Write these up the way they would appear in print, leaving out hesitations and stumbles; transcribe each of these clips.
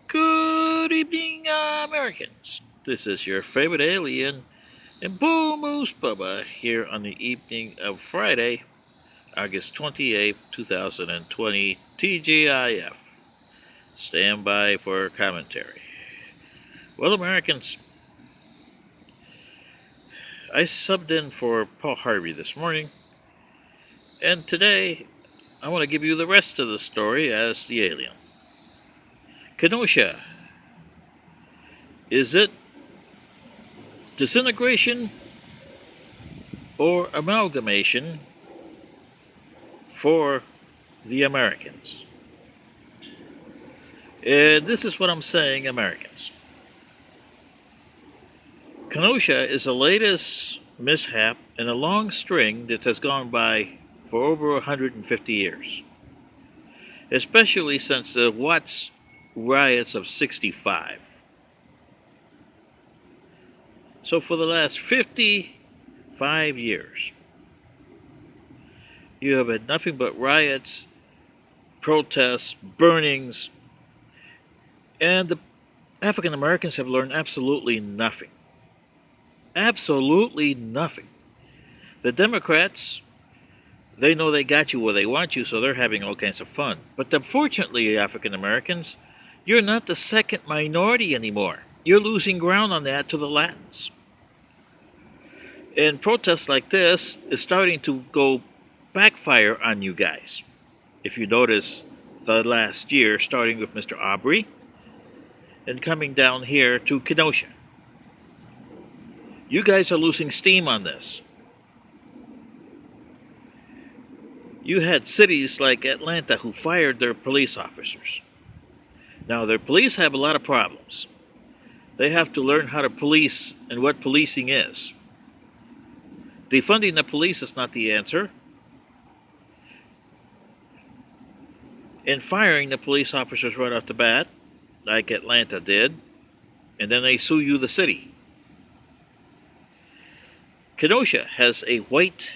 Good evening, Americans. This is your favorite alien and Bull Moose Bubba here on the evening of Friday, August 28th, 2020, TGIF. Stand by for commentary. Well, Americans, I subbed in for Paul Harvey this morning, and today I want to give you the rest of the story as the alien. Kenosha. Is it disintegration or amalgamation for the Americans? And this is what I'm saying, Americans. Kenosha is the latest mishap in a long string that has gone by for over 150 years, especially since the Watts riots of '65. So for the last 55 years, you have had nothing but riots, protests, burnings, and the African Americans have learned absolutely nothing. Absolutely nothing. The Democrats, they know they got you where they want you, so they're having all kinds of fun. But unfortunately, African Americans, you're not the second minority anymore. You're losing ground on that to the Latins. And protests like this is starting to go backfire on you guys. If you notice the last year, starting with Mr. Aubrey and coming down here to Kenosha. You guys are losing steam on this. You had cities like Atlanta who fired their police officers. Now, their police have a lot of problems. They have to learn how to police and what policing is. Defunding the police is not the answer. And firing the police officers right off the bat, like Atlanta did, and then they sue you, the city. Kenosha has a white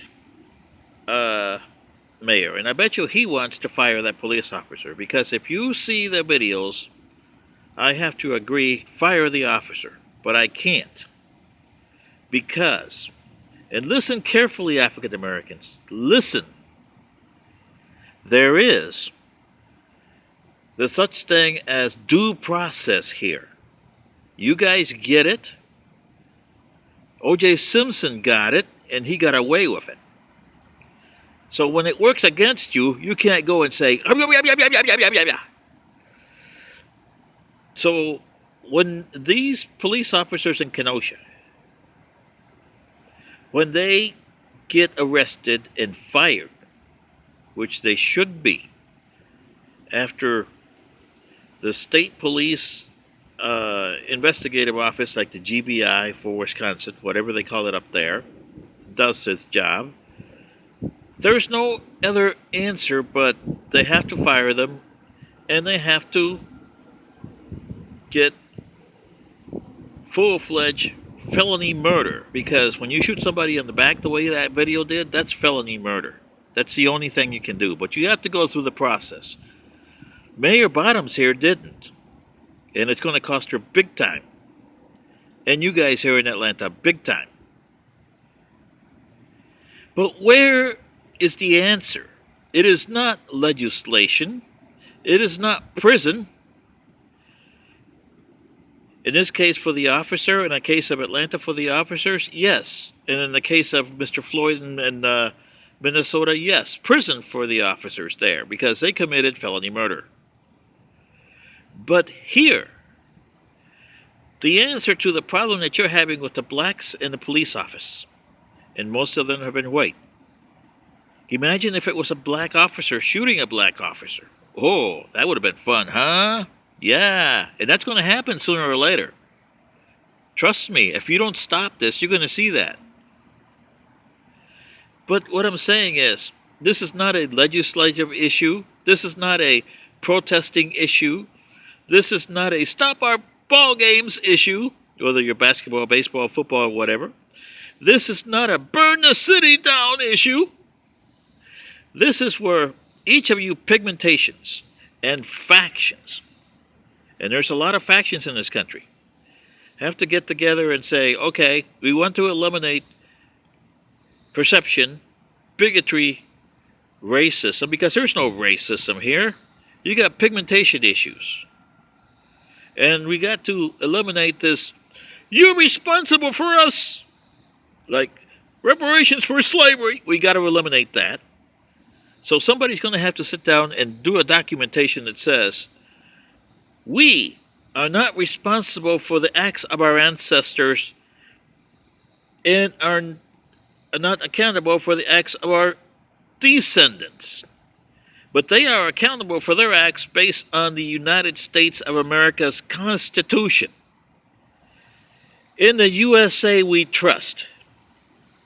mayor, and I bet you he wants to fire that police officer, because if you see the videos, I have to agree, fire the officer, but I can't. Because, and listen carefully, African Americans, listen, there is the such thing as due process here. You guys get it? O.J. Simpson got it, and he got away with it. So when it works against you, you can't go and say, so when these police officers in Kenosha, when they get arrested and fired, which they should be, after the state police investigative office, like the GBI for Wisconsin, whatever they call it up there, does its job, there's no other answer but they have to fire them, and they have to get full-fledged felony murder, because when you shoot somebody in the back the way that video did, that's felony murder. That's the only thing you can do, but you have to go through the process. Mayor Bottoms here didn't, and it's going to cost her big time. And you guys here in Atlanta, big time. But where is the answer? It is not legislation. It is not prison. In this case for the officer, in the case of Atlanta for the officers, yes. And in the case of Mr. Floyd in Minnesota, yes. Prison for the officers there, because they committed felony murder. But here, the answer to the problem that you're having with the blacks in the police office, and most of them have been white. Imagine if it was a black officer shooting a black officer. Oh, that would have been fun, huh? Yeah, and that's going to happen sooner or later. Trust me, if you don't stop this, you're going to see that. But what I'm saying is, this is not a legislative issue. This is not a protesting issue. This is not a stop our ball games issue, whether you're basketball, baseball, football, or whatever. This is not a burn the city down issue. This is where each of you pigmentations and factions And there's a lot of factions in this country. Have to get together and say, okay, we want to eliminate perception, bigotry, racism, because there's no racism here. You got pigmentation issues. And we got to eliminate this, you're responsible for us, like reparations for slavery. We got to eliminate that. So somebody's going to have to sit down and do a documentation that says, we are not responsible for the acts of our ancestors and are not accountable for the acts of our descendants. But they are accountable for their acts based on the United States of America's Constitution. In the USA we trust.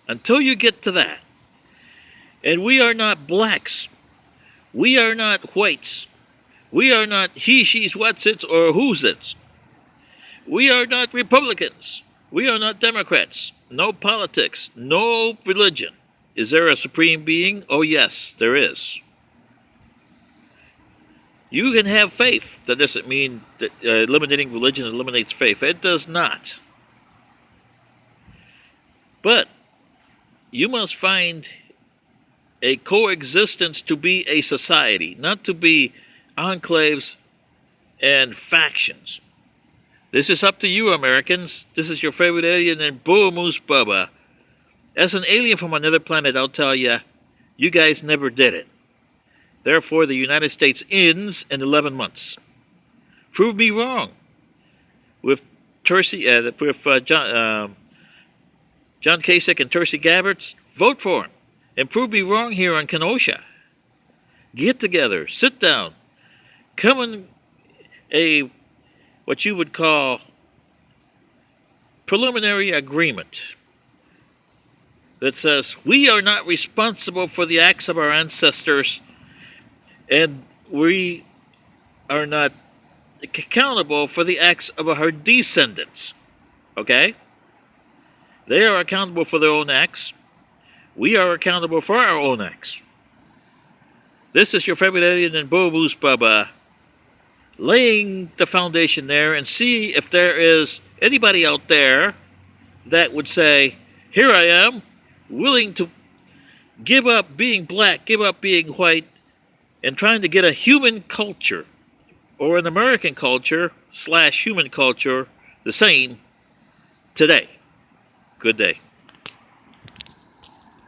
Until you get to that. And we are not blacks. We are not whites. We are not he, she's, what's its, or who's its. We are not Republicans. We are not Democrats. No politics. No religion. Is there a supreme being? Oh yes, there is. You can have faith. That doesn't mean that eliminating religion eliminates faith. It does not. But you must find a coexistence to be a society, not to be enclaves and factions. This is up to you, Americans. This is your favorite alien and Boo Moose Bubba. As an alien from another planet, I'll tell you, you guys never did it. Therefore, the United States ends in 11 months. Prove me wrong. With John Kasich and Tulsi Gabbard, vote for him. And prove me wrong here on Kenosha. Get together, sit down, come in a what you would call preliminary agreement that says we are not responsible for the acts of our ancestors and we are not accountable for the acts of our descendants. Okay? They are accountable for their own acts. We are accountable for our own acts. This is your favorite alien and Boo Moose Bubba laying the foundation there, and see if there is anybody out there that would say, here I am, willing to give up being black, give up being white, and trying to get a human culture or an American culture / human culture the same today. Good day.